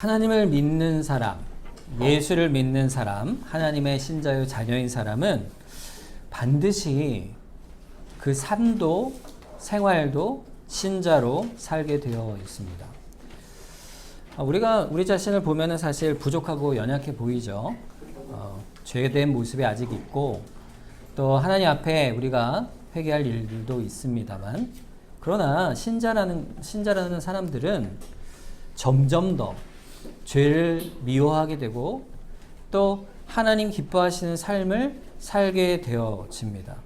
하나님을 믿는 사람, 예수를 믿는 사람, 하나님의 신자요 자녀인 사람은 반드시 그 삶도 생활도 신자로 살게 되어 있습니다. 우리가 우리 자신을 보면은 사실 부족하고 연약해 보이죠. 죄된 모습이 아직 있고 또 하나님 앞에 우리가 회개할 일들도 있습니다만, 그러나 신자라는 사람들은 점점 더 죄를 미워하게 되고 또 하나님 기뻐하시는 삶을 살게 되어집니다.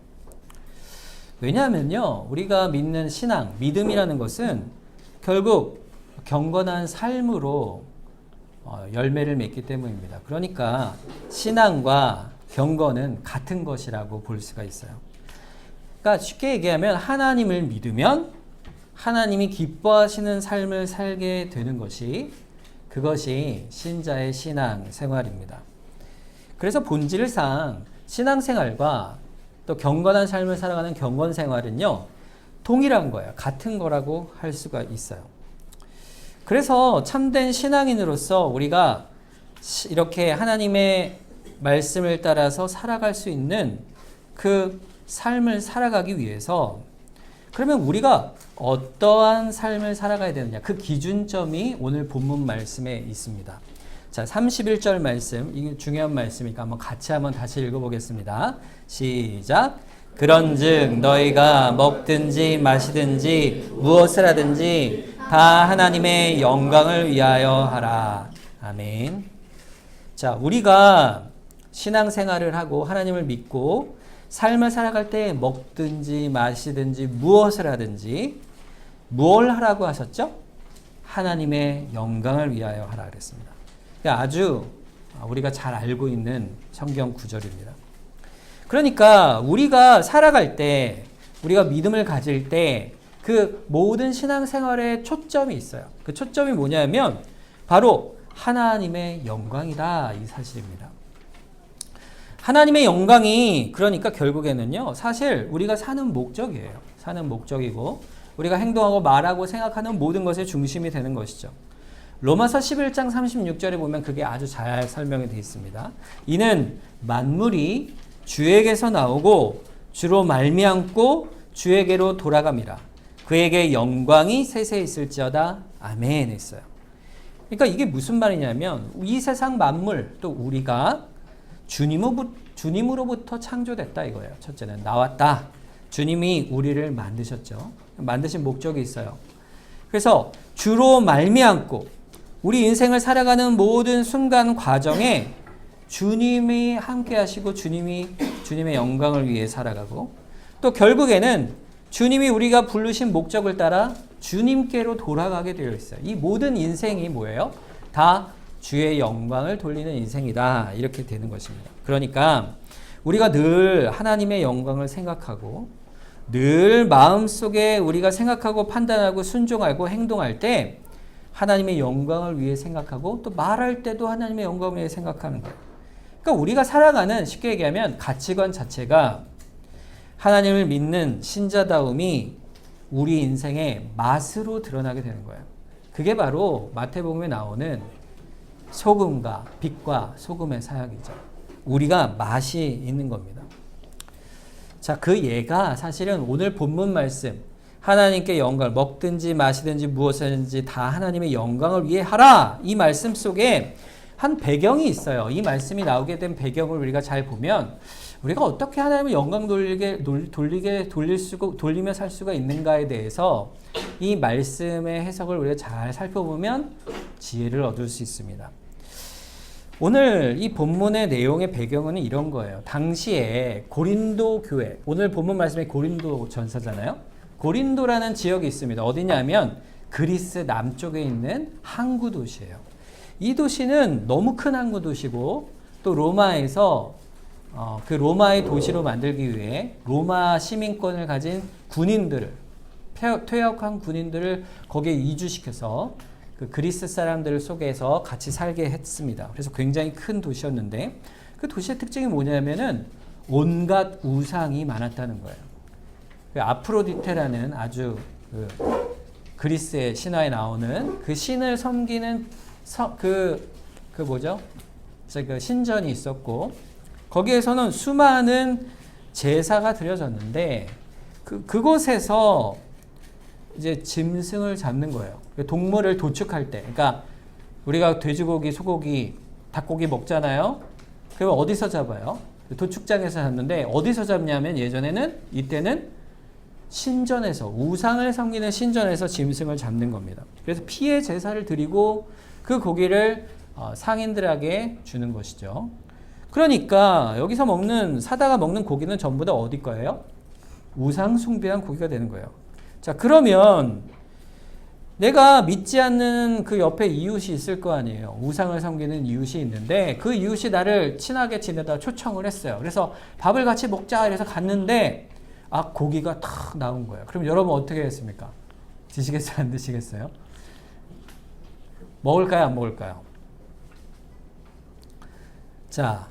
왜냐하면요, 우리가 믿는 신앙, 믿음이라는 것은 결국 경건한 삶으로 열매를 맺기 때문입니다. 그러니까 신앙과 경건은 같은 것이라고 볼 수가 있어요. 그러니까 쉽게 얘기하면 하나님을 믿으면 하나님이 기뻐하시는 삶을 살게 되는 그것이 신자의 신앙 생활입니다. 그래서 본질상 신앙생활과 또 경건한 삶을 살아가는 경건 생활은요, 동일한 거예요. 같은 거라고 할 수가 있어요. 그래서 참된 신앙인으로서 우리가 이렇게 하나님의 말씀을 따라서 살아갈 수 있는 그 삶을 살아가기 위해서, 그러면 우리가 어떠한 삶을 살아가야 되느냐, 그 기준점이 오늘 본문 말씀에 있습니다. 자, 31절 말씀, 이게 중요한 말씀이니까 같이 한번 다시 읽어보겠습니다. 시작. 그런즉 너희가 먹든지 마시든지 무엇을 하든지 다 하나님의 영광을 위하여 하라. 아멘. 자, 우리가 신앙생활을 하고 하나님을 믿고 삶을 살아갈 때 먹든지 마시든지 무엇을 하든지 뭘 하라고 하셨죠? 하나님의 영광을 위하여 하라 그랬습니다. 아주 우리가 잘 알고 있는 성경 구절입니다. 그러니까 우리가 살아갈 때, 우리가 믿음을 가질 때 그 모든 신앙생활에 초점이 있어요. 그 초점이 뭐냐면 바로 하나님의 영광이다, 이 사실입니다. 하나님의 영광이 그러니까 결국에는요, 사실 우리가 사는 목적이에요. 사는 목적이고 우리가 행동하고 말하고 생각하는 모든 것의 중심이 되는 것이죠. 로마서 11장 36절에 보면 그게 아주 잘 설명이 되어 있습니다. 이는 만물이 주에게서 나오고 주로 말미암고 주에게로 돌아감이라. 그에게 영광이 세세 있을지어다. 아멘 했어요. 그러니까 이게 무슨 말이냐면 이 세상 만물, 또 우리가 주님으로부터 창조됐다 이거예요. 첫째는 나왔다. 주님이 우리를 만드셨죠. 만드신 목적이 있어요. 그래서 주로 말미암고 우리 인생을 살아가는 모든 순간 과정에 주님이 함께 하시고 주님의 영광을 위해 살아가고, 또 결국에는 주님이 우리가 부르신 목적을 따라 주님께로 돌아가게 되어 있어요. 이 모든 인생이 뭐예요? 다 주의 영광을 돌리는 인생이다, 이렇게 되는 것입니다. 그러니까 우리가 늘 하나님의 영광을 생각하고 늘 마음속에 우리가 생각하고 판단하고 순종하고 행동할 때 하나님의 영광을 위해 생각하고, 또 말할 때도 하나님의 영광을 위해 생각하는 거예요. 그러니까 우리가 살아가는, 쉽게 얘기하면 가치관 자체가 하나님을 믿는 신자다움이 우리 인생의 맛으로 드러나게 되는 거예요. 그게 바로 마태복음에 나오는 소금과 빛과 소금의 사역이죠. 우리가 맛이 있는 겁니다. 자, 그 예가 사실은 오늘 본문 말씀, 하나님께 영광을 먹든지 마시든지 무엇이든지 다 하나님의 영광을 위해 하라, 이 말씀 속에 한 배경이 있어요. 이 말씀이 나오게 된 배경을 우리가 잘 보면 우리가 어떻게 하나님의 영광 돌리며 살 수가 있는가에 대해서 이 말씀의 해석을 우리가 잘 살펴보면 지혜를 얻을 수 있습니다. 오늘 이 본문의 내용의 배경은 이런 거예요. 당시에 고린도 교회, 오늘 본문 말씀에 고린도 전서잖아요. 고린도라는 지역이 있습니다. 어디냐면 그리스 남쪽에 있는 항구 도시예요. 이 도시는 너무 큰 항구 도시고, 또 로마에서 그 로마의 도시로 만들기 위해 로마 시민권을 가진 군인들을, 퇴역한 군인들을 거기에 이주시켜서 그 그리스 사람들 속에서 같이 살게 했습니다. 그래서 굉장히 큰 도시였는데, 그 도시의 특징이 뭐냐면은 온갖 우상이 많았다는 거예요. 그 아프로디테라는 아주 그리스의 신화에 나오는 그 신을 섬기는 뭐죠? 그 신전이 있었고 거기에서는 수많은 제사가 드려졌는데 그곳에서 이제 짐승을 잡는 거예요. 동물을 도축할 때, 그러니까 우리가 돼지고기, 소고기, 닭고기 먹잖아요. 그럼 어디서 잡아요? 도축장에서 잡는데 어디서 잡냐면 이때는 신전에서, 우상을 섬기는 신전에서 짐승을 잡는 겁니다. 그래서 피의 제사를 드리고 그 고기를 상인들에게 주는 것이죠. 그러니까 여기서 사다가 먹는 고기는 전부 다 어디 거예요? 우상 숭배한 고기가 되는 거예요. 자, 그러면 내가 믿지 않는 그 옆에 이웃이 있을 거 아니에요. 우상을 섬기는 이웃이 있는데 그 이웃이 나를 친하게 지내다 초청을 했어요. 그래서 밥을 같이 먹자 이래서 갔는데 고기가 탁 나온 거예요. 그럼 여러분 어떻게 했습니까? 드시겠어요? 안 드시겠어요? 먹을까요? 안 먹을까요? 자,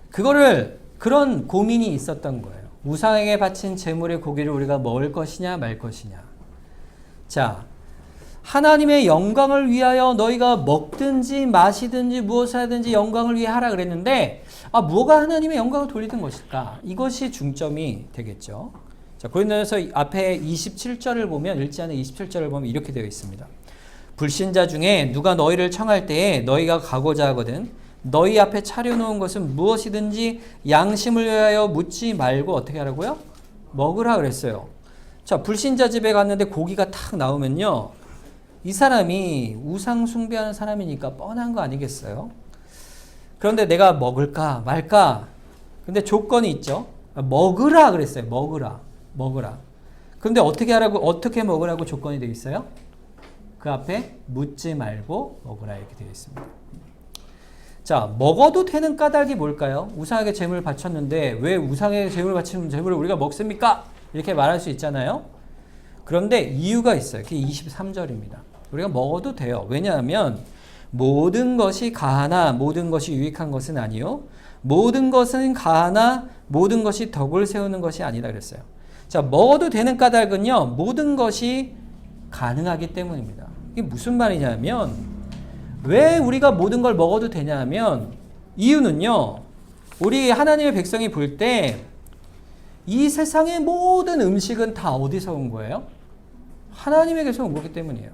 그런 고민이 있었던 거예요. 우상에게 바친 제물의 고기를 우리가 먹을 것이냐 말 것이냐. 자, 하나님의 영광을 위하여 너희가 먹든지 마시든지 무엇을 하든지 영광을 위해 하라 그랬는데 뭐가 하나님의 영광을 돌리는 것일까? 이것이 중점이 되겠죠. 자, 고린도전서 앞에 27절을 보면, 읽지 않은 27절을 보면 이렇게 되어 있습니다. 불신자 중에 누가 너희를 청할 때에 너희가 가고자 하거든 너희 앞에 차려놓은 것은 무엇이든지 양심을 위하여 묻지 말고 어떻게 하라고요? 먹으라 그랬어요. 자, 불신자 집에 갔는데 고기가 탁 나오면요, 이 사람이 우상 숭배하는 사람이니까 뻔한 거 아니겠어요? 그런데 내가 먹을까 말까? 근데 조건이 있죠. 먹으라 그랬어요. 먹으라. 그런데 어떻게 먹으라고 조건이 되어 있어요? 그 앞에 묻지 말고 먹으라 이렇게 되어 있습니다. 자, 먹어도 되는 까닭이 뭘까요? 우상에게 제물을 바쳤는데 왜 우상에게 제물을 바치는 제물을 우리가 먹습니까? 이렇게 말할 수 있잖아요. 그런데 이유가 있어요. 그게 23절입니다. 우리가 먹어도 돼요. 왜냐하면 모든 것이 가하나 모든 것이 유익한 것은 아니요. 모든 것은 가하나 모든 것이 덕을 세우는 것이 아니다 그랬어요. 자, 먹어도 되는 까닭은요, 모든 것이 가능하기 때문입니다. 이게 무슨 말이냐면, 왜 우리가 모든 걸 먹어도 되냐면, 이유는요, 우리 하나님의 백성이 볼 때 이 세상의 모든 음식은 다 어디서 온 거예요? 하나님에게서 온 거기 때문이에요.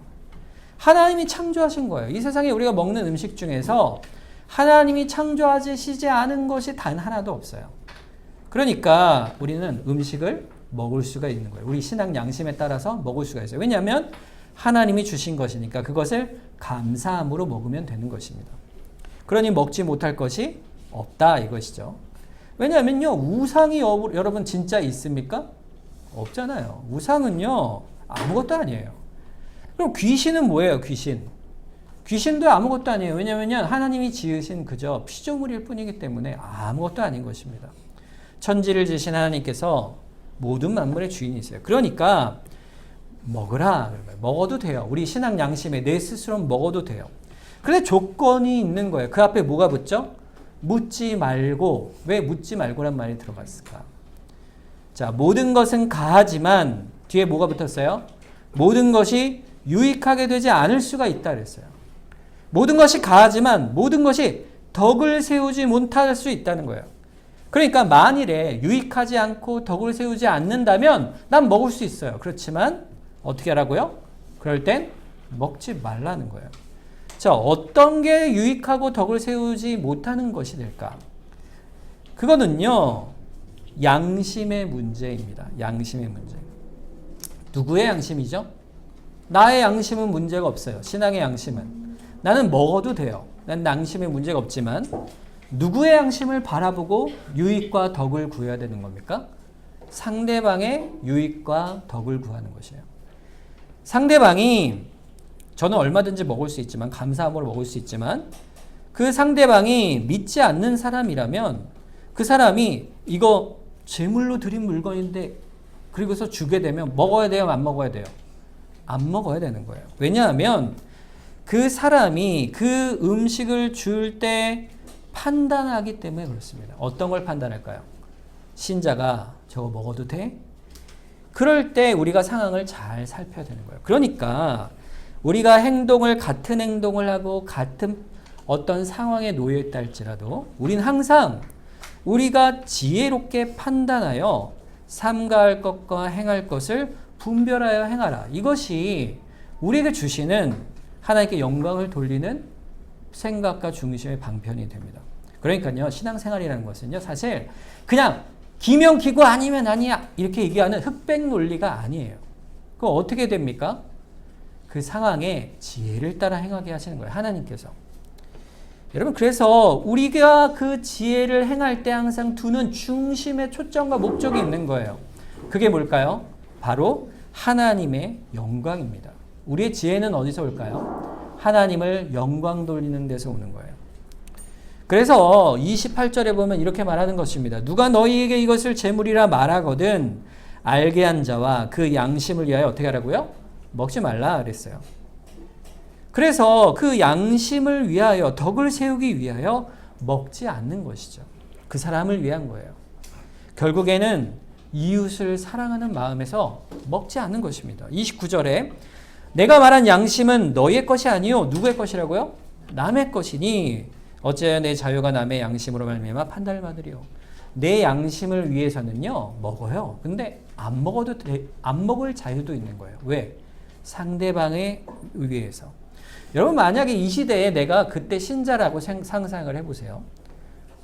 하나님이 창조하신 거예요. 이 세상에 우리가 먹는 음식 중에서 하나님이 창조하시지 않은 것이 단 하나도 없어요. 그러니까 우리는 음식을 먹을 수가 있는 거예요. 우리 신앙 양심에 따라서 먹을 수가 있어요. 왜냐하면 하나님이 주신 것이니까 그것을 감사함으로 먹으면 되는 것입니다. 그러니 먹지 못할 것이 없다 이것이죠. 왜냐하면요, 우상이 여러분 진짜 있습니까? 없잖아요. 우상은요, 아무것도 아니에요. 그럼 귀신은 뭐예요? 귀신도 아무것도 아니에요. 왜냐하면 하나님이 지으신 그저 피조물일 뿐이기 때문에 아무것도 아닌 것입니다. 천지를 지으신 하나님께서 모든 만물의 주인이세요. 그러니까 먹으라. 먹어도 돼요. 우리 신앙 양심에 내 스스로 먹어도 돼요. 그런데 조건이 있는 거예요. 그 앞에 뭐가 붙죠? 묻지 말고. 왜 묻지 말고란 말이 들어갔을까? 자, 모든 것은 가하지만 뒤에 뭐가 붙었어요? 모든 것이 유익하게 되지 않을 수가 있다 그랬어요. 모든 것이 가하지만 모든 것이 덕을 세우지 못할 수 있다는 거예요. 그러니까 만일에 유익하지 않고 덕을 세우지 않는다면 난 먹을 수 있어요. 그렇지만 어떻게 하라고요? 그럴 땐 먹지 말라는 거예요. 자, 어떤 게 유익하고 덕을 세우지 못하는 것이 될까? 그거는요, 양심의 문제입니다. 양심의 문제. 누구의 양심이죠? 나의 양심은 문제가 없어요. 신앙의 양심은. 나는 먹어도 돼요. 난 양심에 문제가 없지만 누구의 양심을 바라보고 유익과 덕을 구해야 되는 겁니까? 상대방의 유익과 덕을 구하는 것이에요. 상대방이, 저는 얼마든지 먹을 수 있지만, 감사함으로 먹을 수 있지만, 그 상대방이 믿지 않는 사람이라면 그 사람이 이거 제물로 드린 물건인데 그리고서 주게 되면 먹어야 돼요? 안 먹어야 돼요? 안 먹어야 되는 거예요. 왜냐하면 그 사람이 그 음식을 줄 때 판단하기 때문에 그렇습니다. 어떤 걸 판단할까요? 신자가 저거 먹어도 돼? 그럴 때 우리가 상황을 잘 살펴야 되는 거예요. 그러니까 우리가 같은 행동을 하고 같은 어떤 상황에 놓여 있다 할지라도 우린 항상 우리가 지혜롭게 판단하여 삼가할 것과 행할 것을 분별하여 행하라. 이것이 우리에게 주시는 하나님께 영광을 돌리는 생각과 중심의 방편이 됩니다. 그러니까요, 신앙생활이라는 것은요, 사실 그냥 기면 기고 아니면 아니야 이렇게 얘기하는 흑백 논리가 아니에요. 그럼 어떻게 됩니까? 그 상황에 지혜를 따라 행하게 하시는 거예요, 하나님께서. 여러분, 그래서 우리가 그 지혜를 행할 때 항상 두는 중심의 초점과 목적이 있는 거예요. 그게 뭘까요? 바로 하나님의 영광입니다. 우리의 지혜는 어디서 올까요? 하나님을 영광 돌리는 데서 오는 거예요. 그래서 28절에 보면 이렇게 말하는 것입니다. 누가 너희에게 이것을 재물이라 말하거든 알게 한 자와 그 양심을 위하여 어떻게 하라고요? 먹지 말라 그랬어요. 그래서 그 양심을 위하여 덕을 세우기 위하여 먹지 않는 것이죠. 그 사람을 위한 거예요. 결국에는 이웃을 사랑하는 마음에서 먹지 않는 것입니다. 29절에 내가 말한 양심은 너희의 것이 아니요 누구의 것이라고요? 남의 것이니 어찌하여 내 자유가 남의 양심으로 말미암아 판단을 받으리요. 내 양심을 위해서는요 먹어요. 근데 안 먹을 자유도 있는 거예요. 왜? 상대방에 의해서. 여러분, 만약에 이 시대에 내가 그때 신자라고 상상을 해보세요.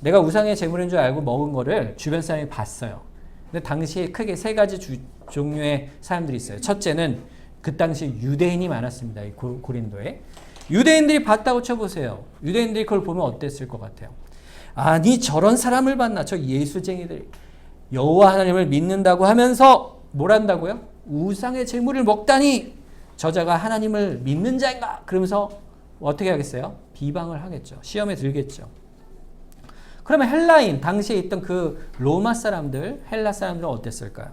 내가 우상의 제물인 줄 알고 먹은 거를 주변 사람이 봤어요. 근데 당시에 크게 세 가지 종류의 사람들이 있어요. 첫째는 그 당시 유대인이 많았습니다. 이 고린도에. 유대인들이 봤다고 쳐보세요. 유대인들이 그걸 보면 어땠을 것 같아요? 아니 저런 사람을 봤나? 저 예수쟁이들. 여호와 하나님을 믿는다고 하면서 뭘 한다고요? 우상의 제물을 먹다니 저자가 하나님을 믿는 자인가? 그러면서 어떻게 하겠어요? 비방을 하겠죠. 시험에 들겠죠. 그러면 헬라인, 당시에 있던 그 로마 사람들, 헬라 사람들은 어땠을까요?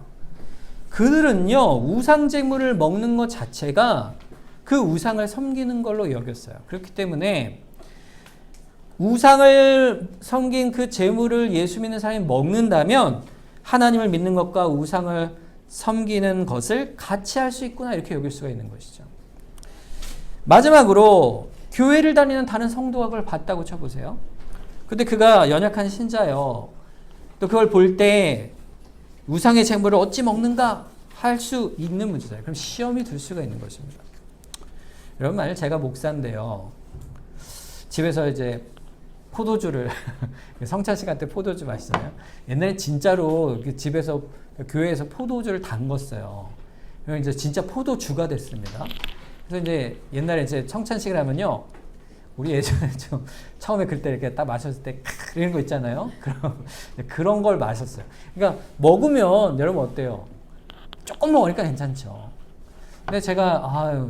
그들은요, 우상 제물을 먹는 것 자체가 그 우상을 섬기는 걸로 여겼어요. 그렇기 때문에 우상을 섬긴 그 제물을 예수 믿는 사람이 먹는다면 하나님을 믿는 것과 우상을 섬기는 것을 같이 할 수 있구나 이렇게 여길 수가 있는 것이죠. 마지막으로 교회를 다니는 다른 성도가 그걸 봤다고 쳐보세요. 근데 그가 연약한 신자요. 또 그걸 볼 때 우상의 제물을 어찌 먹는가 할 수 있는 문제잖아요. 그럼 시험이 들 수가 있는 것입니다. 여러분, 만약 제가 목사인데요. 집에서 이제 포도주를 성찬 시간 때 포도주 마시잖아요. 옛날에 진짜로 집에서 교회에서 포도주를 담궜어요. 그럼 이제 진짜 포도주가 됐습니다. 그래서 이제 옛날에 이제 성찬식을 하면요. 우리 예전에 좀 처음에 그때 이렇게 딱 마셨을 때 이런 거 있잖아요. 그런 걸 마셨어요. 그러니까 먹으면 여러분 어때요? 조금 먹으니까 괜찮죠. 근데 제가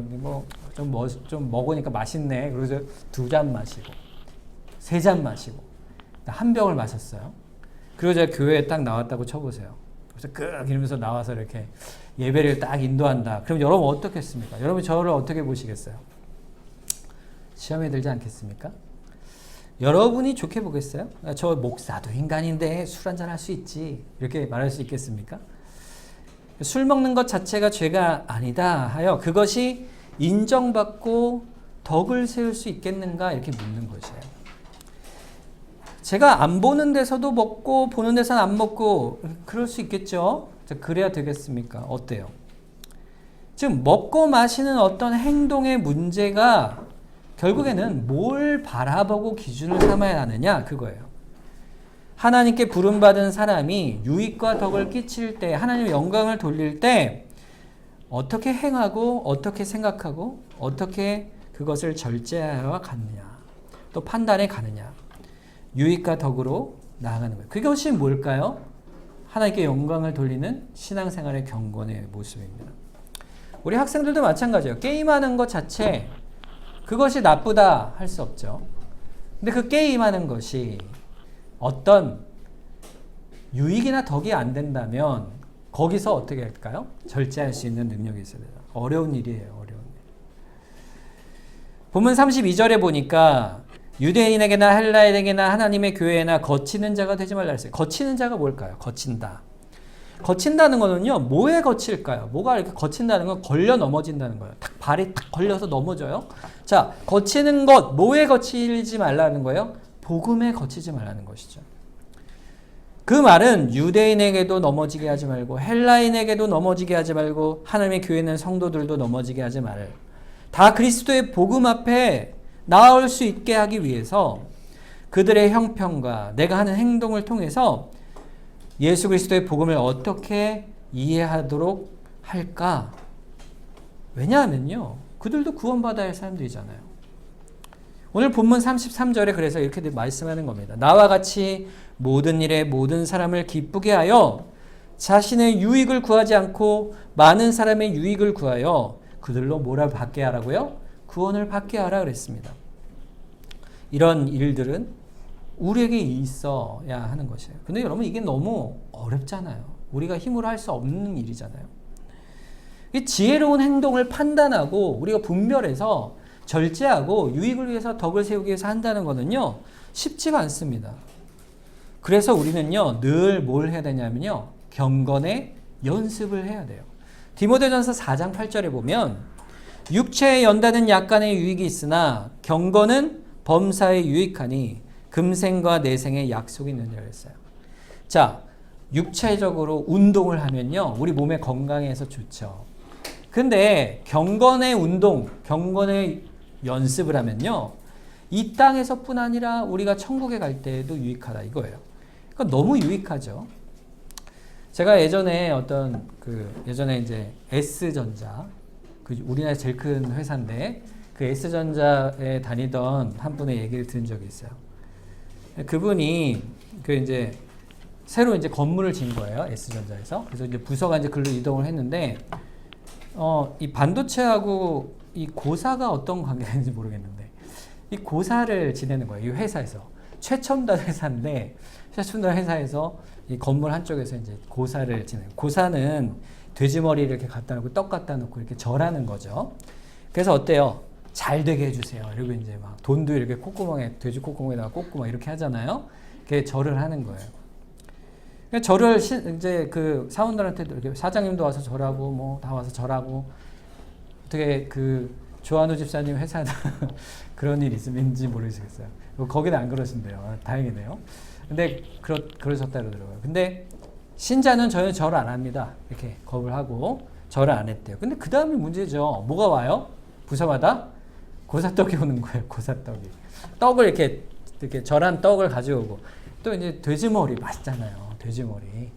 좀 먹으니까 맛있네. 그래서 2잔 마시고 3잔 마시고 한 병을 마셨어요. 그리고 제가 교회에 딱 나왔다고 쳐보세요. 그래서 끄 이러면서 나와서 이렇게 예배를 딱 인도한다. 그럼 여러분 어떻겠습니까? 여러분 저를 어떻게 보시겠어요? 시험에 들지 않겠습니까? 여러분이 좋게 보겠어요? 저 목사도 인간인데 술 한잔 할 수 있지. 이렇게 말할 수 있겠습니까? 술 먹는 것 자체가 죄가 아니다 하여 그것이 인정받고 덕을 세울 수 있겠는가 이렇게 묻는 것이에요. 제가 안 보는 데서도 먹고 보는 데서는 안 먹고 그럴 수 있겠죠. 그래야 되겠습니까? 어때요? 지금 먹고 마시는 어떤 행동의 문제가 결국에는 뭘 바라보고 기준을 삼아야 하느냐 그거예요. 하나님께 부름받은 사람이 유익과 덕을 끼칠 때 하나님의 영광을 돌릴 때 어떻게 행하고 어떻게 생각하고 어떻게 그것을 절제하여 가느냐 또 판단해 가느냐 유익과 덕으로 나아가는 거예요. 그것이 뭘까요? 하나님께 영광을 돌리는 신앙생활의 경건의 모습입니다. 우리 학생들도 마찬가지예요. 게임하는 것 자체 그것이 나쁘다 할 수 없죠. 근데 그 게임하는 것이 어떤 유익이나 덕이 안 된다면 거기서 어떻게 할까요? 절제할 수 있는 능력이 있어야 돼요. 어려운 일이에요. 어려운 일. 본문 32절에 보니까 유대인에게나 헬라인에게나 하나님의 교회나 거치는 자가 되지 말라 했어요. 거치는 자가 뭘까요? 거친다. 거친다는 거는요, 뭐에 거칠까요? 뭐가 이렇게 거친다는 건 걸려 넘어진다는 거예요. 탁 발이 탁 걸려서 넘어져요. 자, 거치는 것, 뭐에 거치지 말라는 거예요? 복음에 거치지 말라는 것이죠. 그 말은 유대인에게도 넘어지게 하지 말고 헬라인에게도 넘어지게 하지 말고 하나님의 교회에 있는 성도들도 넘어지게 하지 말. 다 그리스도의 복음 앞에 나올 수 있게 하기 위해서 그들의 형편과 내가 하는 행동을 통해서 예수 그리스도의 복음을 어떻게 이해하도록 할까? 왜냐하면요, 그들도 구원받아야 할 사람들이잖아요. 오늘 본문 33절에 그래서 이렇게 말씀하는 겁니다. 나와 같이 모든 일에 모든 사람을 기쁘게 하여 자신의 유익을 구하지 않고 많은 사람의 유익을 구하여 그들로 뭐를 받게 하라고요? 구원을 받게 하라 그랬습니다. 이런 일들은 우리에게 있어야 하는 것이에요. 근데 여러분, 이게 너무 어렵잖아요. 우리가 힘으로 할 수 없는 일이잖아요. 이 지혜로운 행동을 판단하고 우리가 분별해서 절제하고 유익을 위해서 덕을 세우기 위해서 한다는 것은요, 쉽지가 않습니다. 그래서 우리는요, 늘 뭘 해야 되냐면요, 경건의 연습을 해야 돼요. 디모데전서 4장 8절에 보면 육체에 연다는 약간의 유익이 있으나 경건은 범사에 유익하니 금생과 내생의 약속이 있느니라 했어요. 자, 육체적으로 운동을 하면요, 우리 몸에 건강해서 좋죠. 근데 경건의 운동, 경건의 연습을 하면요, 이 땅에서뿐 아니라 우리가 천국에 갈 때에도 유익하다 이거예요. 그러니까 너무 유익하죠. 제가 예전에 예전에 이제 S전자, 우리나라에서 제일 큰 회사인데 그 S전자에 다니던 한 분의 얘기를 들은 적이 있어요. 그분이 이제 새로 이제 건물을 지은 거예요, S전자에서. 그래서 이제 부서가 이제 글로 이동을 했는데, 이 반도체하고 이 고사가 어떤 관계인지 모르겠는데, 이 고사를 지내는 거예요, 이 회사에서. 최첨단 회사인데, 최첨단 회사에서 이 건물 한쪽에서 이제 고사를 지내는. 고사는 돼지머리를 이렇게 갖다 놓고 떡 갖다 놓고 이렇게 절하는 거죠. 그래서 어때요? 잘 되게 해주세요. 그리고 이제 막 돈도 이렇게 콧구멍에, 돼지 콧구멍에다가 꽂고 막 이렇게 하잖아요. 그게 절을 하는 거예요. 절을 이제 그 사원들한테도 이렇게 사장님도 와서 절하고 뭐 다 와서 절하고, 어떻게 조한우 집사님 회사에다 그런 일 있으면지 모르시겠어요. 거기는 안 그러신대요. 다행이네요. 근데 그러셨다 그러더라고요. 근데 신자는 저는 절을 안 합니다. 이렇게 겁을 하고 절을 안 했대요. 근데 그 다음이 문제죠. 뭐가 와요? 부서마다 고사떡이 오는 거예요. 고사떡이. 떡을 이렇게 절한 떡을 가져오고, 또 이제 돼지머리 맛있잖아요. 돼지머리.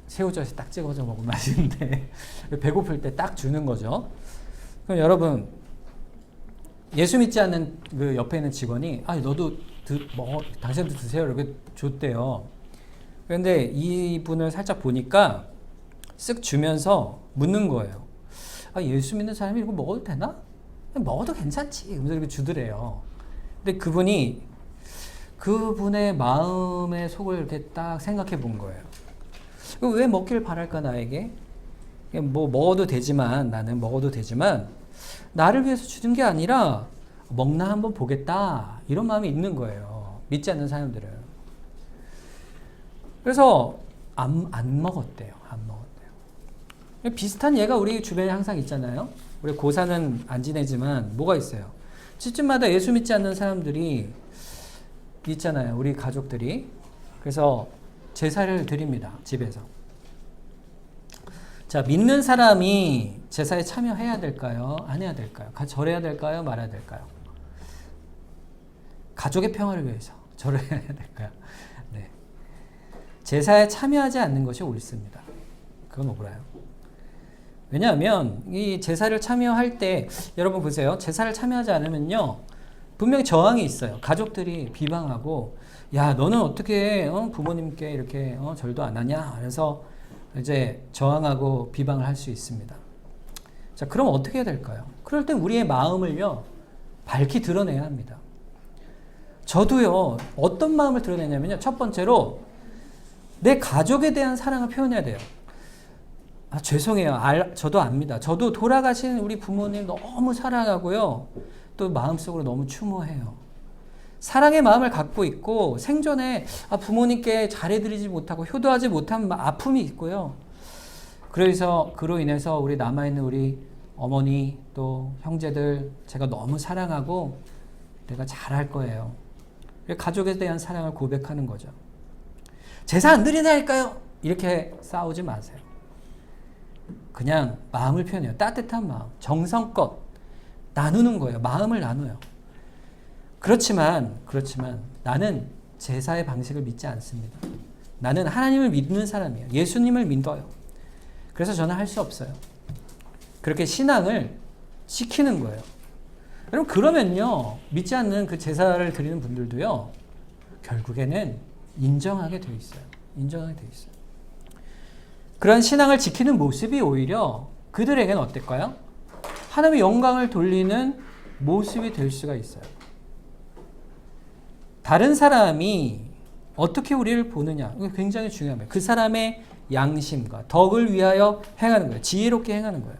새우젓이 딱 찍어서 먹으면 맛있는데 배고플 때 딱 주는 거죠. 그럼 여러분, 예수 믿지 않는 그 옆에 있는 직원이 너도 당신도 드세요 이렇게 줬대요. 그런데 이분을 살짝 보니까 쓱 주면서 묻는 거예요. 예수 믿는 사람이 이거 먹어도 되나? 먹어도 괜찮지. 이렇게 주더래요. 근데 그분의 마음의 속을 이렇게 딱 생각해 본 거예요. 왜 먹기를 바랄까, 나에게? 뭐 먹어도 되지만, 나는 먹어도 되지만 나를 위해서 주는 게 아니라 먹나 한번 보겠다, 이런 마음이 있는 거예요, 믿지 않는 사람들은. 그래서 안 먹었대요. 안 먹었대요. 비슷한 예가 우리 주변에 항상 있잖아요. 우리 고사는 안 지내지만 뭐가 있어요? 집집마다 예수 믿지 않는 사람들이 있잖아요, 우리 가족들이. 그래서 제사를 드립니다, 집에서. 자, 믿는 사람이 제사에 참여해야 될까요? 안 해야 될까요? 절해야 될까요? 말아야 될까요? 가족의 평화를 위해서 절해야 될까요? 네. 제사에 참여하지 않는 것이 옳습니다. 그건 옳아요. 왜냐하면 이 제사를 참여할 때, 여러분 보세요. 제사를 참여하지 않으면요, 분명히 저항이 있어요. 가족들이 비방하고, 야, 너는 어떻게 부모님께 이렇게 절도 안 하냐? 그래서 이제 저항하고 비방을 할 수 있습니다. 자, 그럼 어떻게 해야 될까요? 그럴 땐 우리의 마음을요, 밝히 드러내야 합니다. 저도요, 어떤 마음을 드러내냐면요, 첫 번째로 내 가족에 대한 사랑을 표현해야 돼요. 죄송해요. 저도 압니다. 저도 돌아가신 우리 부모님 너무 사랑하고요, 또 마음속으로 너무 추모해요. 사랑의 마음을 갖고 있고 생전에 부모님께 잘해드리지 못하고 효도하지 못한 아픔이 있고요. 그래서 그로 인해서 우리 남아있는 우리 어머니 또 형제들 제가 너무 사랑하고 내가 잘할 거예요. 가족에 대한 사랑을 고백하는 거죠. 제사 안 드리나니까요. 이렇게 싸우지 마세요. 그냥 마음을 표현해요. 따뜻한 마음, 정성껏 나누는 거예요. 마음을 나눠요. 그렇지만 나는 제사의 방식을 믿지 않습니다. 나는 하나님을 믿는 사람이에요. 예수님을 믿어요. 그래서 저는 할 수 없어요. 그렇게 신앙을 지키는 거예요. 여러분 그러면요 믿지 않는 그 제사를 드리는 분들도요 결국에는 인정하게 돼 있어요. 인정하게 돼 있어요. 그런 신앙을 지키는 모습이 오히려 그들에게는 어떨까요? 하나님의 영광을 돌리는 모습이 될 수가 있어요. 다른 사람이 어떻게 우리를 보느냐 이거 굉장히 중요합니다. 그 사람의 양심과 덕을 위하여 행하는 거예요. 지혜롭게 행하는 거예요.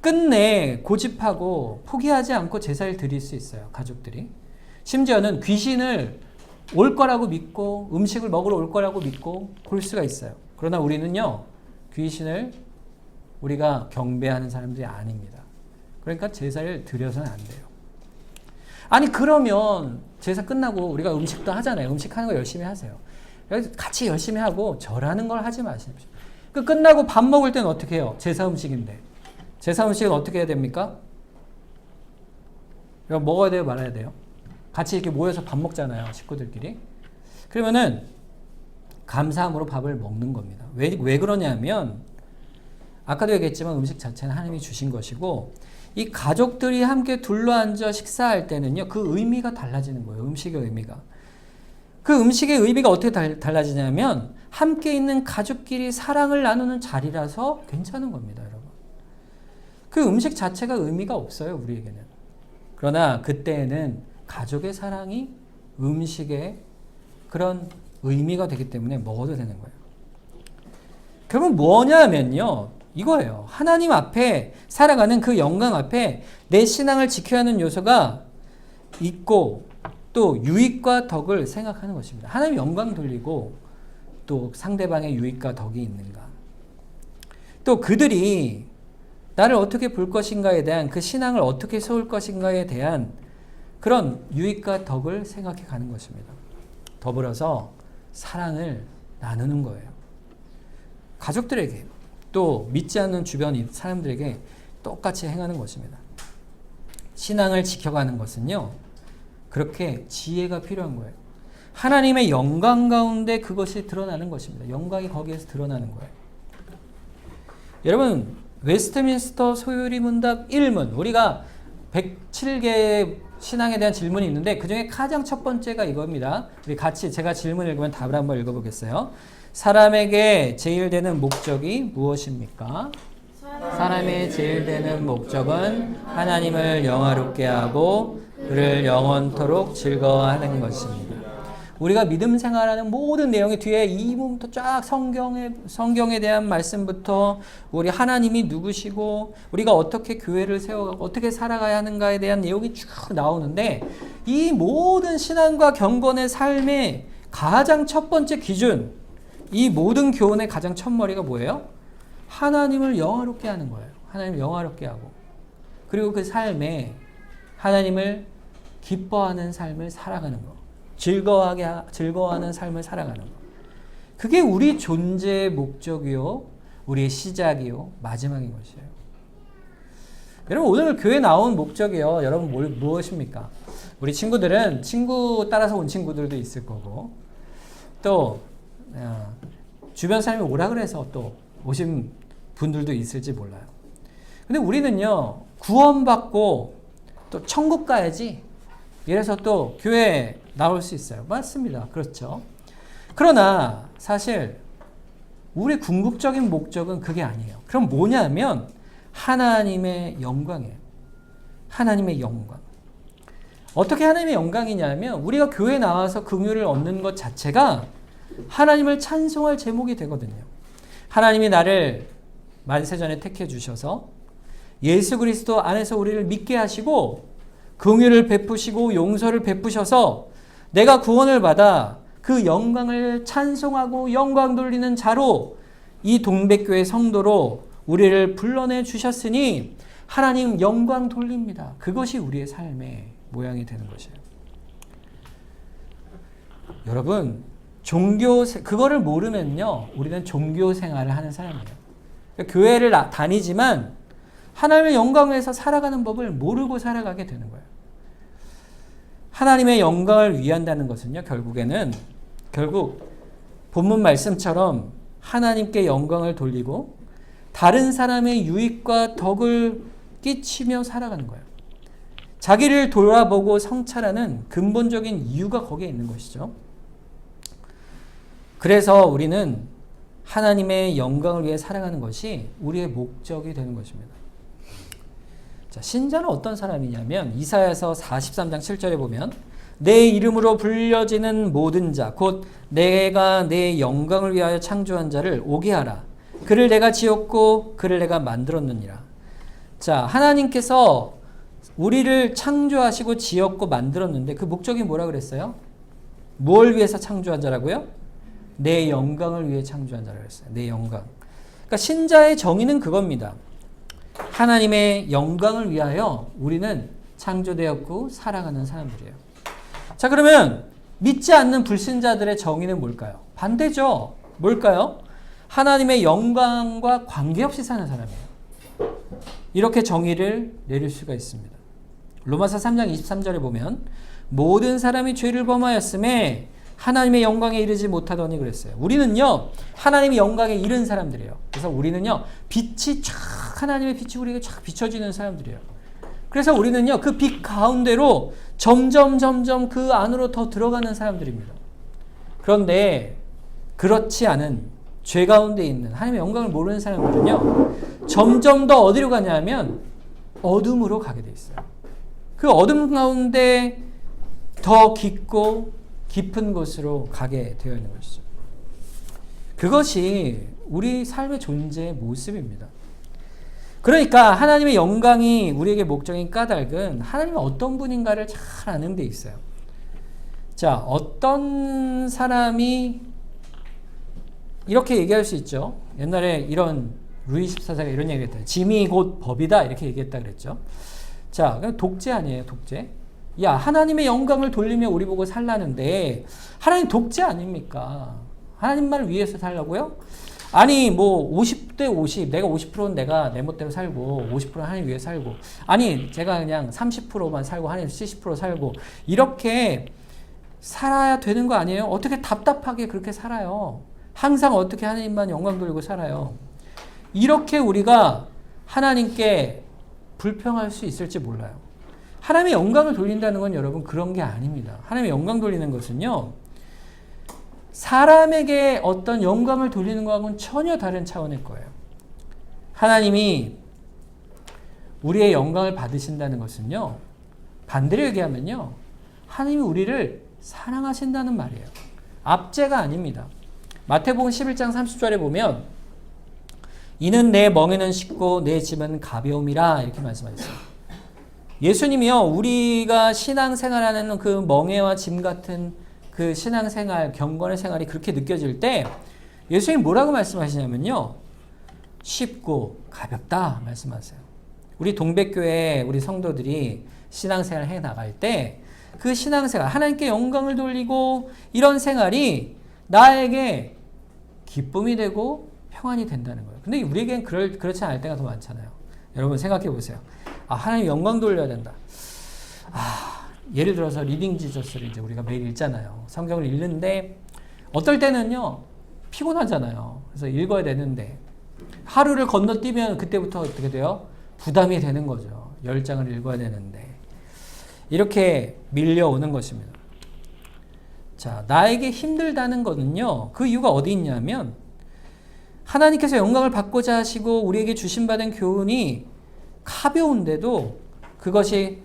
끝내 고집하고 포기하지 않고 제사를 드릴 수 있어요. 가족들이. 심지어는 귀신을 올 거라고 믿고 음식을 먹으러 올 거라고 믿고 그럴 수가 있어요. 그러나 우리는요. 귀신을 우리가 경배하는 사람들이 아닙니다. 그러니까 제사를 드려서는 안 돼요. 아니 그러면 제사 끝나고 우리가 음식도 하잖아요. 음식하는 거 열심히 하세요. 같이 열심히 하고 절하는 걸 하지 마십시오. 끝나고 밥 먹을 때는 어떻게 해요? 제사 음식인데. 제사 음식은 어떻게 해야 됩니까? 먹어야 돼요? 말아야 돼요? 같이 이렇게 모여서 밥 먹잖아요. 식구들끼리. 그러면은 감사함으로 밥을 먹는 겁니다. 왜 그러냐면 아까도 얘기했지만 음식 자체는 하나님이 주신 것이고 이 가족들이 함께 둘러앉아 식사할 때는요. 그 의미가 달라지는 거예요. 음식의 의미가. 그 음식의 의미가 어떻게 달라지냐면 함께 있는 가족끼리 사랑을 나누는 자리라서 괜찮은 겁니다. 여러분. 그 음식 자체가 의미가 없어요. 우리에게는. 그러나 그때에는 가족의 사랑이 음식의 그런 의미가 되기 때문에 먹어도 되는 거예요. 그러면 뭐냐면요. 이거예요. 하나님 앞에 살아가는 그 영광 앞에 내 신앙을 지켜야 하는 요소가 있고 또 유익과 덕을 생각하는 것입니다. 하나님 영광 돌리고 또 상대방의 유익과 덕이 있는가. 또 그들이 나를 어떻게 볼 것인가에 대한 그 신앙을 어떻게 세울 것인가에 대한 그런 유익과 덕을 생각해 가는 것입니다. 더불어서 사랑을 나누는 거예요. 가족들에게 또 믿지 않는 주변 사람들에게 똑같이 행하는 것입니다. 신앙을 지켜가는 것은요. 그렇게 지혜가 필요한 거예요. 하나님의 영광 가운데 그것이 드러나는 것입니다. 영광이 거기에서 드러나는 거예요. 여러분 웨스트민스터 소요리 문답 1문 우리가 107개의 신앙에 대한 질문이 있는데 그중에 가장 첫 번째가 이겁니다. 우리 같이 제가 질문 읽으면 답을 한번 읽어보겠어요. 사람에게 제일 되는 목적이 무엇입니까? 사람의 제일 되는 목적은 하나님을 영화롭게 하고 그를 영원토록 즐거워하는 것입니다. 우리가 믿음 생활하는 모든 내용의 뒤에 이 부분부터 쫙 성경에 대한 말씀부터 우리 하나님이 누구시고 우리가 어떻게 교회를 세워가고 어떻게 살아가야 하는가에 대한 내용이 쭉 나오는데 이 모든 신앙과 경건의 삶의 가장 첫 번째 기준 이 모든 교훈의 가장 첫머리가 뭐예요? 하나님을 영화롭게 하는 거예요. 하나님을 영화롭게 하고 그리고 그 삶에 하나님을 기뻐하는 삶을 살아가는 거. 즐거워하는 삶을 살아가는 것. 그게 우리 존재의 목적이요. 우리의 시작이요. 마지막인 것이에요. 여러분 오늘 교회 나온 목적이요. 여러분 무엇입니까? 우리 친구들은 친구 따라서 온 친구들도 있을 거고 또 주변 사람이 오라 그래서 또 오신 분들도 있을지 몰라요. 근데 우리는요. 구원받고 또 천국 가야지 이래서 또 교회 나올 수 있어요. 맞습니다. 그렇죠. 그러나 사실 우리 궁극적인 목적은 그게 아니에요. 그럼 뭐냐면 하나님의 영광이에요. 하나님의 영광. 어떻게 하나님의 영광이냐면 우리가 교회 나와서 긍휼을 얻는 것 자체가 하나님을 찬송할 제목이 되거든요. 하나님이 나를 만세전에 택해 주셔서 예수 그리스도 안에서 우리를 믿게 하시고 긍휼을 베푸시고 용서를 베푸셔서 내가 구원을 받아 그 영광을 찬송하고 영광 돌리는 자로 이 동백교회 성도로 우리를 불러내 주셨으니 하나님 영광 돌립니다. 그것이 우리의 삶의 모양이 되는 것이에요. 여러분, 그거를 모르면요, 우리는 종교 생활을 하는 사람이에요. 그러니까 교회를 다니지만 하나님의 영광을 위해서 살아가는 법을 모르고 살아가게 되는 거예요. 하나님의 영광을 위한다는 것은요, 결국 본문 말씀처럼 하나님께 영광을 돌리고 다른 사람의 유익과 덕을 끼치며 살아가는 거예요. 자기를 돌아보고 성찰하는 근본적인 이유가 거기에 있는 것이죠. 그래서 우리는 하나님의 영광을 위해 살아가는 것이 우리의 목적이 되는 것입니다. 자, 신자는 어떤 사람이냐면 이사야서 43장 7절에 보면 내 이름으로 불려지는 모든 자 곧 내가 내 영광을 위하여 창조한 자를 오게 하라. 그를 내가 지었고 그를 내가 만들었느니라. 자, 하나님께서 우리를 창조하시고 지었고 만들었는데 그 목적이 뭐라 그랬어요? 뭘 위해서 창조한 자라고요? 내 영광을 위해 창조한 자라고 했어요. 내 영광. 그러니까 신자의 정의는 그겁니다. 하나님의 영광을 위하여 우리는 창조되었고 살아가는 사람들이에요. 자, 그러면 믿지 않는 불신자들의 정의는 뭘까요? 반대죠. 뭘까요? 하나님의 영광과 관계없이 사는 사람이에요. 이렇게 정의를 내릴 수가 있습니다. 로마서 3장 23절에 보면 모든 사람이 죄를 범하였음에 하나님의 영광에 이르지 못하더니 그랬어요. 우리는요, 하나님의 영광에 이른 사람들이에요. 그래서 우리는요, 하나님의 빛이 우리에게 쫙 비춰지는 사람들이에요. 그래서 우리는요, 그 빛 가운데로 점점 그 안으로 더 들어가는 사람들입니다. 그런데 그렇지 않은 죄 가운데 있는 하나님의 영광을 모르는 사람들은요, 점점 더 어디로 가냐면 어둠으로 가게 돼 있어요. 그 어둠 가운데 더 깊은 곳으로 가게 되어 있는 것이죠. 그것이 우리 삶의 존재의 모습입니다. 그러니까 하나님의 영광이 우리에게 목적인 까닭은 하나님은 어떤 분인가를 잘 아는 데 있어요. 자, 어떤 사람이 이렇게 얘기할 수 있죠. 옛날에 이런 루이 14세가 이런 얘기 했대요. 짐이 곧 법이다 이렇게 얘기했다 그랬죠. 자, 독재 아니에요, 독재? 야, 하나님의 영광을 돌리며 우리 보고 살라는데 하나님 독재 아닙니까? 하나님만을 위해서 살라고요? 아니, 뭐 50대 50, 내가 50%는 내가 내 멋대로 살고 50%는 하나님 위해 살고, 아니 제가 그냥 30%만 살고 하나님 70% 살고 이렇게 살아야 되는 거 아니에요? 어떻게 답답하게 그렇게 살아요? 항상 어떻게 하나님만 영광 돌리고 살아요? 이렇게 우리가 하나님께 불평할 수 있을지 몰라요. 하나님의 영광을 돌린다는 건 여러분 그런 게 아닙니다. 하나님의 영광 돌리는 것은요, 사람에게 어떤 영광을 돌리는 것하고는 전혀 다른 차원일 거예요. 하나님이 우리의 영광을 받으신다는 것은요, 반대로 얘기하면요, 하나님이 우리를 사랑하신다는 말이에요. 압제가 아닙니다. 마태복음 11장 30절에 보면 이는 내 멍에는 쉽고 내 짐은 가벼움이라 이렇게 말씀하셨어요. 예수님이요, 우리가 신앙생활하는 그 멍에와 짐 같은 그 신앙생활, 경건의 생활이 그렇게 느껴질 때 예수님 뭐라고 말씀하시냐면요, 쉽고 가볍다 말씀하세요. 우리 동백교회 우리 성도들이 신앙생활 해 나갈 때 그 신앙생활, 하나님께 영광을 돌리고 이런 생활이 나에게 기쁨이 되고 평안이 된다는 거예요. 근데 우리에겐 그렇지 않을 때가 더 많잖아요. 여러분 생각해 보세요. 아, 하나님 영광 돌려야 된다. 예를 들어서 리빙 지저스를 이제 우리가 매일 읽잖아요. 성경을 읽는데 어떨 때는요, 피곤하잖아요. 그래서 읽어야 되는데 하루를 건너뛰면 그때부터 어떻게 돼요? 부담이 되는 거죠. 10장을 읽어야 되는데. 이렇게 밀려오는 것입니다. 자, 나에게 힘들다는 거는요, 그 이유가 어디 있냐면 하나님께서 영광을 받고자 하시고 우리에게 주신받은 교훈이 가벼운데도 그것이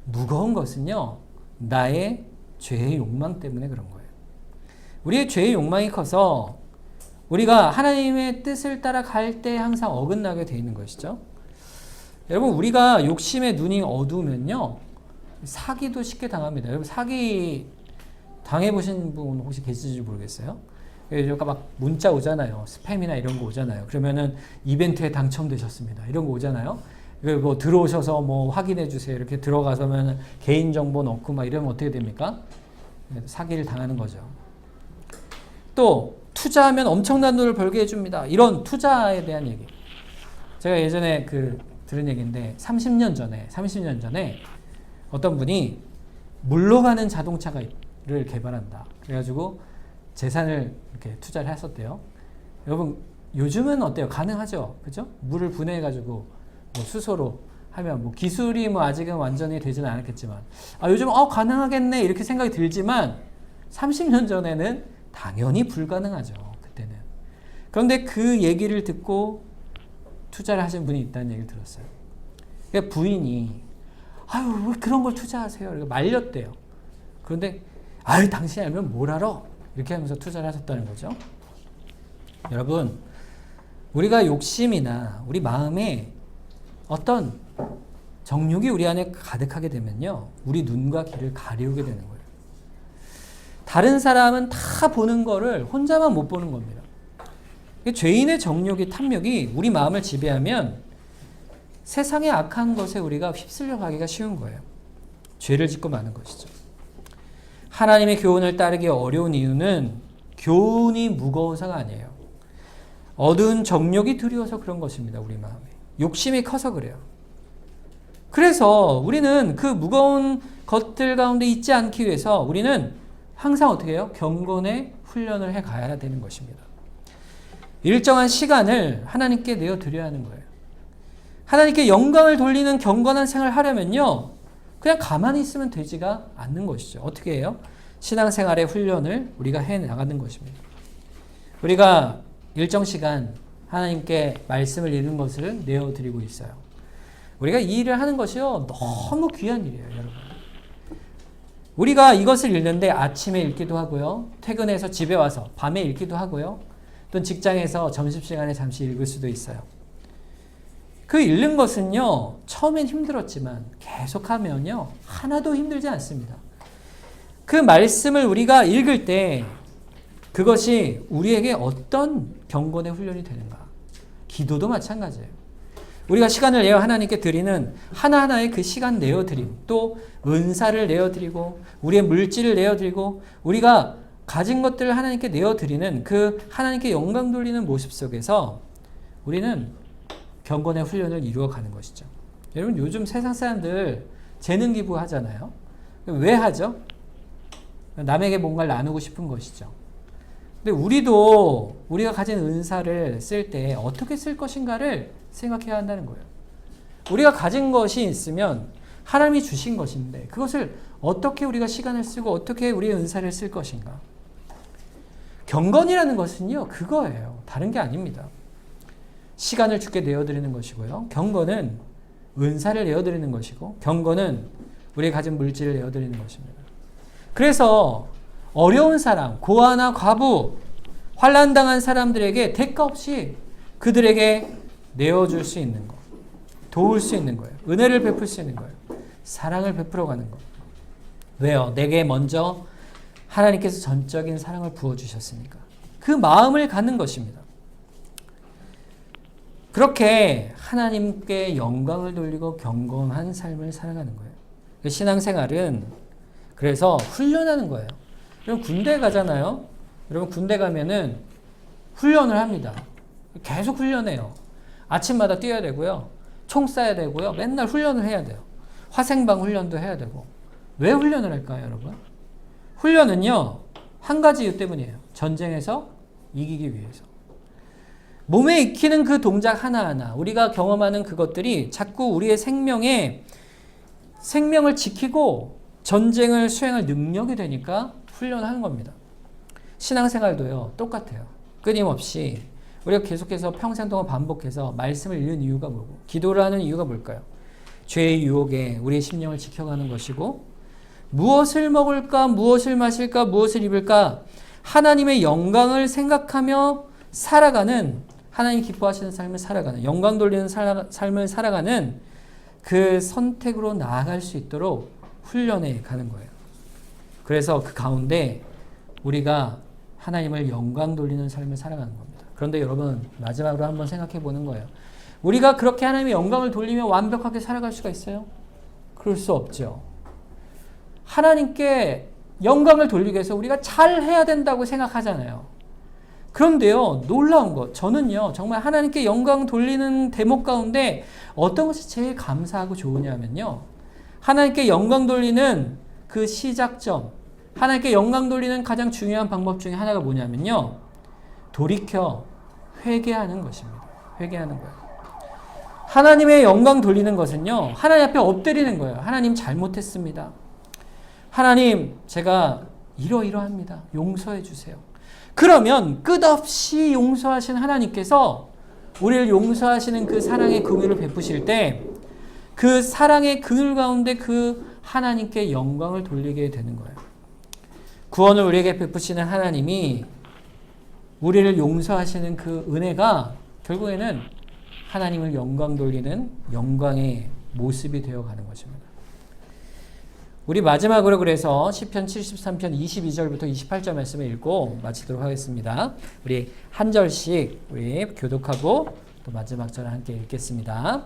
무거운 것은요, 나의 죄의 욕망 때문에 그런 거예요. 우리의 죄의 욕망이 커서 우리가 하나님의 뜻을 따라갈 때 항상 어긋나게 돼 있는 것이죠. 여러분, 우리가 욕심의 눈이 어두우면요, 사기도 쉽게 당합니다. 여러분 사기 당해보신 분 혹시 계실지 모르겠어요. 그러니까 막 문자 오잖아요. 스팸이나 이런 거 오잖아요. 그러면은 이벤트에 당첨되셨습니다. 이런 거 오잖아요. 뭐 들어오셔서 뭐 확인해 주세요. 이렇게 들어가서면 개인 정보 넣고 막 이러면 어떻게 됩니까? 사기를 당하는 거죠. 또 투자하면 엄청난 돈을 벌게 해줍니다. 이런 투자에 대한 얘기. 제가 예전에 들은 얘기인데 30년 전에 어떤 분이 물로 가는 자동차를 개발한다. 그래가지고 재산을 이렇게 투자를 했었대요. 여러분 요즘은 어때요? 가능하죠, 그죠? 물을 분해해가지고 뭐 수소로 하면 뭐 기술이 뭐 아직은 완전히 되지는 않았겠지만 요즘 가능하겠네 이렇게 생각이 들지만 30년 전에는 당연히 불가능하죠. 그때는. 그런데 그 얘기를 듣고 투자를 하신 분이 있다는 얘기를 들었어요. 그러니까 부인이 왜 그런 걸 투자하세요? 이렇게 말렸대요. 그런데 당신이 알면 뭘 알아? 이렇게 하면서 투자를 하셨다는 거죠. 여러분, 우리가 욕심이나 우리 마음에 어떤 정욕이 우리 안에 가득하게 되면요, 우리 눈과 귀를 가리우게 되는 거예요. 다른 사람은 다 보는 거를 혼자만 못 보는 겁니다. 죄인의 정욕이, 탐욕이 우리 마음을 지배하면 세상의 악한 것에 우리가 휩쓸려 가기가 쉬운 거예요. 죄를 짓고 마는 것이죠. 하나님의 교훈을 따르기 어려운 이유는 교훈이 무거워서가 아니에요. 어두운 정욕이 두려워서 그런 것입니다. 우리 마음에. 욕심이 커서 그래요. 그래서 우리는 그 무거운 것들 가운데 있지 않기 위해서 우리는 항상 어떻게 해요? 경건의 훈련을 해 가야 되는 것입니다. 일정한 시간을 하나님께 내어드려야 하는 거예요. 하나님께 영광을 돌리는 경건한 생활을 하려면요, 그냥 가만히 있으면 되지가 않는 것이죠. 어떻게 해요? 신앙생활의 훈련을 우리가 해 나가는 것입니다. 우리가 일정 시간 하나님께 말씀을 읽는 것을 내어드리고 있어요. 우리가 이 일을 하는 것이요, 너무 귀한 일이에요, 여러분. 우리가 이것을 읽는데 아침에 읽기도 하고요, 퇴근해서 집에 와서 밤에 읽기도 하고요, 또 직장에서 점심시간에 잠시 읽을 수도 있어요. 그 읽는 것은요, 처음엔 힘들었지만 계속하면요, 하나도 힘들지 않습니다. 그 말씀을 우리가 읽을 때 그것이 우리에게 어떤 경건의 훈련이 되는가? 기도도 마찬가지예요. 우리가 시간을 내어 하나님께 드리는 하나하나의 그 시간 내어드림, 또 은사를 내어드리고 우리의 물질을 내어드리고 우리가 가진 것들을 하나님께 내어드리는 그 하나님께 영광 돌리는 모습 속에서 우리는 경건의 훈련을 이루어가는 것이죠. 여러분, 요즘 세상 사람들 재능 기부 하잖아요. 왜 하죠? 남에게 뭔가를 나누고 싶은 것이죠. 근데 우리가 가진 은사를 쓸 때 어떻게 쓸 것인가를 생각해야 한다는 거예요. 우리가 가진 것이 있으면 하나님이 주신 것인데 그것을 어떻게 우리가 시간을 쓰고 어떻게 우리의 은사를 쓸 것인가. 경건이라는 것은요, 그거예요. 다른 게 아닙니다. 시간을 주께 내어드리는 것이고요. 경건은 은사를 내어드리는 것이고, 경건은 우리가 가진 물질을 내어드리는 것입니다. 그래서 어려운 사람, 고아나 과부, 환난당한 사람들에게 대가 없이 그들에게 내어줄 수 있는 것, 도울 수 있는 거예요. 은혜를 베풀 수 있는 거예요. 사랑을 베풀어가는 것. 왜요? 내게 먼저 하나님께서 전적인 사랑을 부어주셨으니까. 그 마음을 갖는 것입니다. 그렇게 하나님께 영광을 돌리고 경건한 삶을 살아가는 거예요. 신앙생활은 그래서 훈련하는 거예요. 여러분 군대 가잖아요. 여러분 군대 가면은 훈련을 합니다. 계속 훈련해요. 아침마다 뛰어야 되고요. 총 쏴야 되고요. 맨날 훈련을 해야 돼요. 화생방 훈련도 해야 되고. 왜 훈련을 할까요, 여러분? 훈련은요, 한 가지 이유 때문이에요. 전쟁에서 이기기 위해서. 몸에 익히는 그 동작 하나하나, 우리가 경험하는 그것들이 자꾸 우리의 생명을 지키고 전쟁을 수행할 능력이 되니까 훈련하는 겁니다. 신앙생활도요, 똑같아요. 끊임없이 우리가 계속해서 평생 동안 반복해서 말씀을 읽는 이유가 뭐고, 기도를 하는 이유가 뭘까요? 죄의 유혹에 우리의 심령을 지켜가는 것이고, 무엇을 먹을까, 무엇을 마실까, 무엇을 입을까, 하나님의 영광을 생각하며 살아가는, 하나님 기뻐하시는 삶을 살아가는, 영광 돌리는 삶을 살아가는 그 선택으로 나아갈 수 있도록 훈련해 가는 거예요. 그래서 그 가운데 우리가 하나님을 영광 돌리는 삶을 살아가는 겁니다. 그런데 여러분, 마지막으로 한번 생각해 보는 거예요. 우리가 그렇게 하나님의 영광을 돌리며 완벽하게 살아갈 수가 있어요? 그럴 수 없죠. 하나님께 영광을 돌리기 위해서 우리가 잘 해야 된다고 생각하잖아요. 그런데요, 놀라운 것, 저는요, 정말 하나님께 영광 돌리는 대목 가운데 어떤 것이 제일 감사하고 좋으냐면요, 하나님께 영광 돌리는 그 시작점, 하나님께 영광 돌리는 가장 중요한 방법 중에 하나가 뭐냐면요, 돌이켜 회개하는 것입니다. 회개하는 거예요. 하나님의 영광 돌리는 것은요, 하나님 앞에 엎드리는 거예요. 하나님 잘못했습니다. 하나님, 제가 이러이러합니다. 용서해 주세요. 그러면 끝없이 용서하신 하나님께서 우리를 용서하시는 그 사랑의 긍휼을 베푸실 때 그 사랑의 긍휼 가운데 그 하나님께 영광을 돌리게 되는 거예요. 구원을 우리에게 베푸시는 하나님이 우리를 용서하시는 그 은혜가 결국에는 하나님을 영광 돌리는 영광의 모습이 되어가는 것입니다. 우리 마지막으로 그래서 시편 73편 22절부터 28절 말씀을 읽고 마치도록 하겠습니다. 우리 한 절씩 우리 교독하고 또 마지막 절을 함께 읽겠습니다.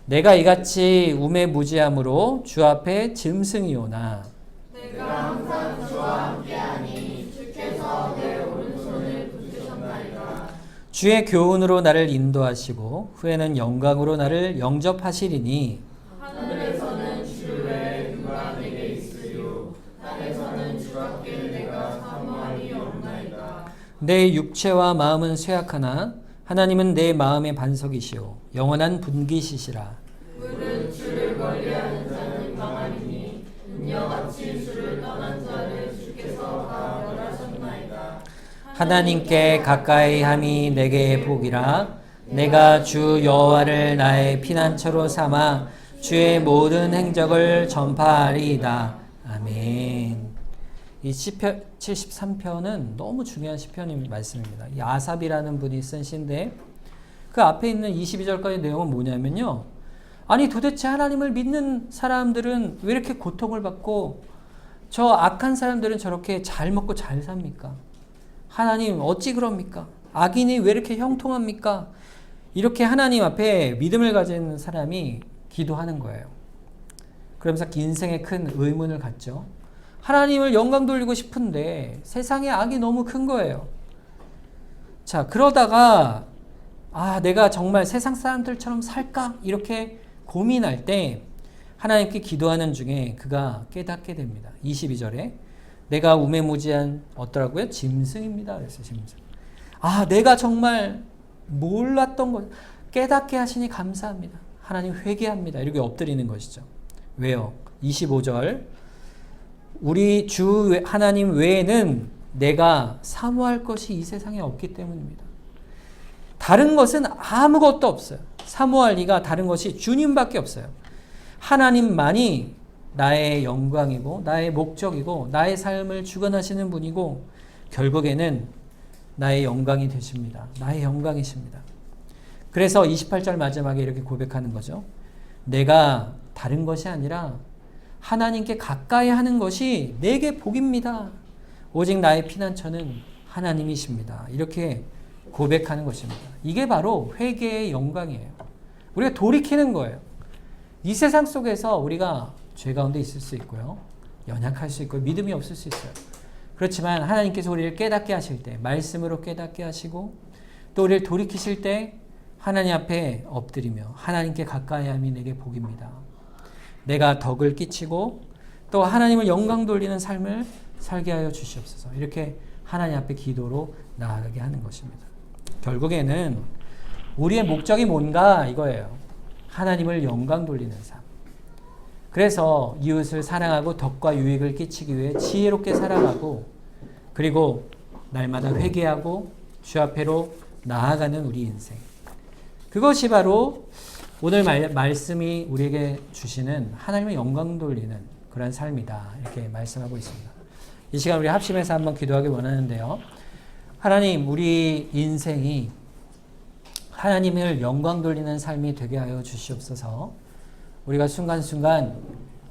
내가 이같이 우매무지함으로 주 앞에 짐승이오나 내가 항상 주와 함께하니 주께서 내 오른손을 붙드셨나이다. 주의 교훈으로 나를 인도하시고 후에는 영광으로 나를 영접하시리니 하늘에서는 주 외에 누가 내게 있으리요 땅에서는 주밖에 내가 사모하니 없나이다. 내 육체와 마음은 쇠약하나 하나님은 내 마음의 반석이시오 영원한 분기시시라. 물은 주를 멀리하는 자는 망하리니 은녀같이 주를 떠난 자를 주께서 다 멸하셨나이다. 하나님께 가까이 함이 내게 복이라. 내가 주 여호와를 나의 피난처로 삼아 주의 모든 행적을 전파하리이다. 아멘. 이 시편 73편은 너무 중요한 시편의 말씀입니다. 이 아삽이라는 분이 쓴 시인데 그 앞에 있는 22절까지 내용은 뭐냐면요, 아니 도대체 하나님을 믿는 사람들은 왜 이렇게 고통을 받고 저 악한 사람들은 저렇게 잘 먹고 잘 삽니까? 하나님 어찌 그럽니까? 악인이 왜 이렇게 형통합니까? 이렇게 하나님 앞에 믿음을 가진 사람이 기도하는 거예요. 그러면서 인생에 큰 의문을 갖죠. 하나님을 영광 돌리고 싶은데 세상에 악이 너무 큰 거예요. 자, 그러다가 내가 정말 세상 사람들처럼 살까? 이렇게 고민할 때 하나님께 기도하는 중에 그가 깨닫게 됩니다. 22절에 내가 우매무지한 어떠라고요? 짐승입니다. 그래서 짐승. 내가 정말 몰랐던 것 깨닫게 하시니 감사합니다. 하나님 회개합니다. 이렇게 엎드리는 것이죠. 왜요? 25절 우리 주 하나님 외에는 내가 사모할 것이 이 세상에 없기 때문입니다. 다른 것은 아무것도 없어요. 사모할 리가 다른 것이 주님밖에 없어요. 하나님만이 나의 영광이고 나의 목적이고 나의 삶을 주관하시는 분이고 결국에는 나의 영광이 되십니다. 나의 영광이십니다. 그래서 28절 마지막에 이렇게 고백하는 거죠. 내가 다른 것이 아니라 하나님께 가까이 하는 것이 내게 복입니다. 오직 나의 피난처는 하나님이십니다. 이렇게 고백하는 것입니다. 이게 바로 회개의 영광이에요. 우리가 돌이키는 거예요. 이 세상 속에서 우리가 죄 가운데 있을 수 있고요. 연약할 수 있고 믿음이 없을 수 있어요. 그렇지만 하나님께서 우리를 깨닫게 하실 때 말씀으로 깨닫게 하시고 또 우리를 돌이키실 때 하나님 앞에 엎드리며 하나님께 가까이 함이 내게 복입니다. 내가 덕을 끼치고 또 하나님을 영광 돌리는 삶을 살게 하여 주시옵소서. 이렇게 하나님 앞에 기도로 나아가게 하는 것입니다. 결국에는 우리의 목적이 뭔가 이거예요. 하나님을 영광 돌리는 삶. 그래서 이웃을 사랑하고 덕과 유익을 끼치기 위해 지혜롭게 살아가고 그리고 날마다 회개하고 주 앞에로 나아가는 우리 인생. 그것이 바로 오늘 말씀이 우리에게 주시는 하나님의 영광 돌리는 그런 삶이다. 이렇게 말씀하고 있습니다. 이 시간 우리 합심해서 한번 기도하기 원하는데요. 하나님, 우리 인생이 하나님을 영광 돌리는 삶이 되게 하여 주시옵소서. 우리가 순간순간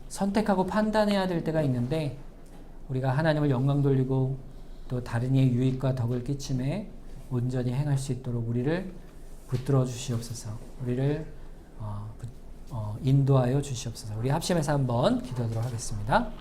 선택하고 판단해야 될 때가 있는데 우리가 하나님을 영광 돌리고 또 다른 이의 유익과 덕을 끼침에 온전히 행할 수 있도록 우리를 붙들어 주시옵소서. 우리를 인도하여 주시옵소서. 우리 합심해서 한번 기도하도록 하겠습니다.